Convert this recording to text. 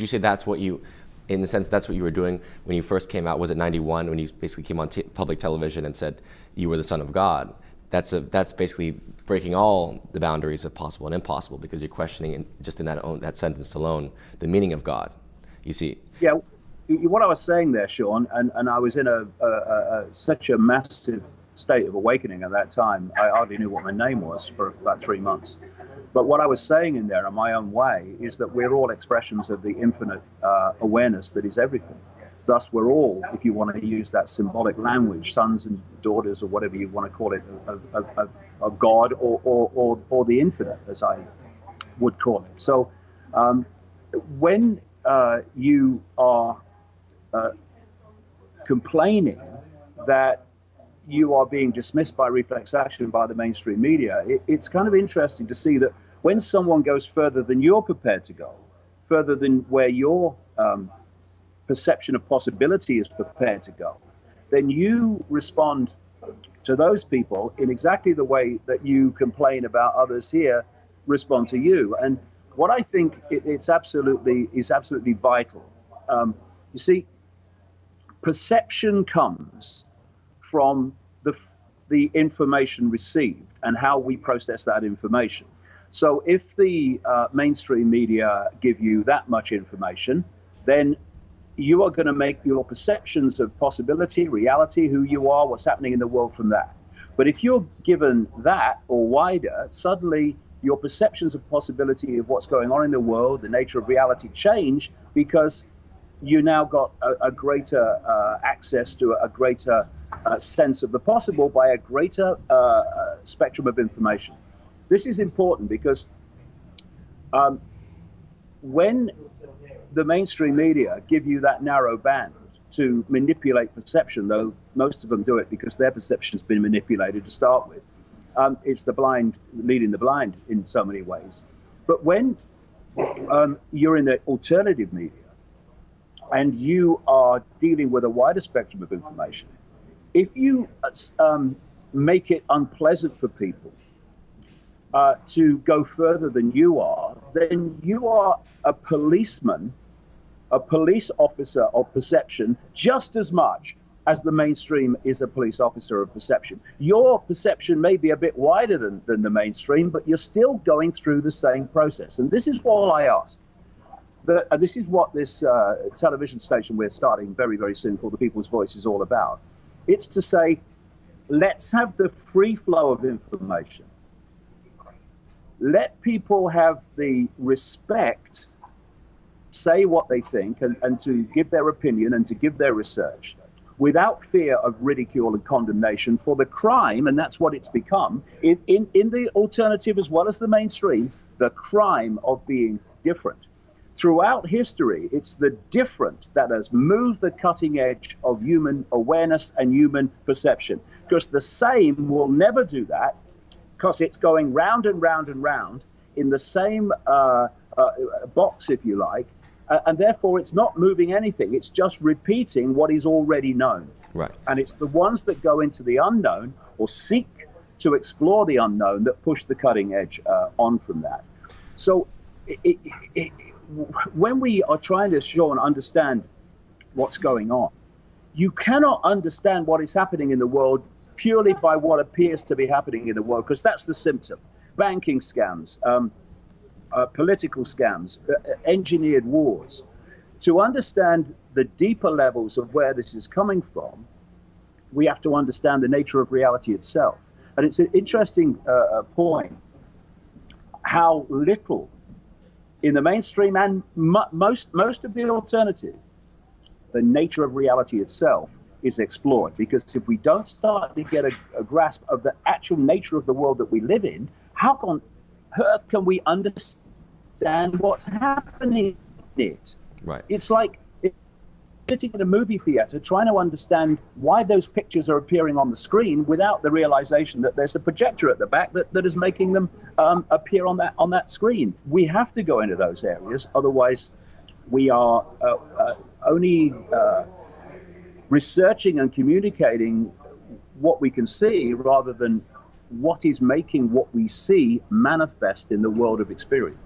you say that's what you, in the sense, that's what you were doing when you first came out? Was it 91 when you basically came on public television and said you were the Son of God? That's basically breaking all the boundaries of possible and impossible, because you're questioning, just in that sentence alone, the meaning of God. You see? Yeah, what I was saying there, Sean, and I was in such a massive state of awakening at that time. I hardly knew what my name was for about 3 months. But what I was saying in there, in my own way, is that we're all expressions of the infinite awareness that is everything. Thus, we're all, if you want to use that symbolic language, sons and daughters, or whatever you want to call it, of God, or the infinite, as I would call it. So when you are complaining that you are being dismissed by reflex action by the mainstream media, it's kind of interesting to see that when someone goes further than you're prepared to go, further than where your perception of possibility is prepared to go, then you respond to those people in exactly the way that you complain about others here respond to you. And what I think is absolutely vital. You see, perception comes from the information received and how we process that information. So if the mainstream media give you that much information, then you are going to make your perceptions of possibility, reality, who you are, what's happening in the world from that. But if you're given that or wider, suddenly your perceptions of possibility of what's going on in the world, the nature of reality change, because you now got a greater access to a greater sense of the possible by a greater spectrum of information. This is important because when the mainstream media give you that narrow band to manipulate perception, though most of them do it because their perception's been manipulated to start with, it's the blind leading the blind in so many ways. But when you're in the alternative media and you are dealing with a wider spectrum of information, if you make it unpleasant for people to go further than you are, then you are a policeman, a police officer of perception, just as much as the mainstream is a police officer of perception. Your perception may be a bit wider than the mainstream, but you're still going through the same process. And this is all I ask. This is what this television station we're starting very, very soon, called The People's Voice, is all about. It's to say, let's have the free flow of information. Let people have the respect, say what they think, and to give their opinion and to give their research without fear of ridicule and condemnation for the crime, and that's what it's become, in the alternative as well as the mainstream, the crime of being different. Throughout history, it's the different that has moved the cutting edge of human awareness and human perception, because the same will never do that, because it's going round and round and round in the same box, if you like, and therefore it's not moving anything. It's just repeating what is already known. Right. And it's the ones that go into the unknown or seek to explore the unknown that push the cutting edge on from that. So when we are trying to show and understand what's going on, you cannot understand what is happening in the world purely by what appears to be happening in the world, because that's the symptom. Banking scams, political scams, engineered wars. To understand the deeper levels of where this is coming from, we have to understand the nature of reality itself. And it's an interesting point how little in the mainstream and most of the alternative, the nature of reality itself is explored. Because if we don't start to get a grasp of the actual nature of the world that we live in, how on earth can we understand what's happening in it? Right. It's like sitting in a movie theater trying to understand why those pictures are appearing on the screen without the realization that there's a projector at the back that is making them appear on that screen. We have to go into those areas, otherwise we are only researching and communicating what we can see rather than what is making what we see manifest in the world of experience.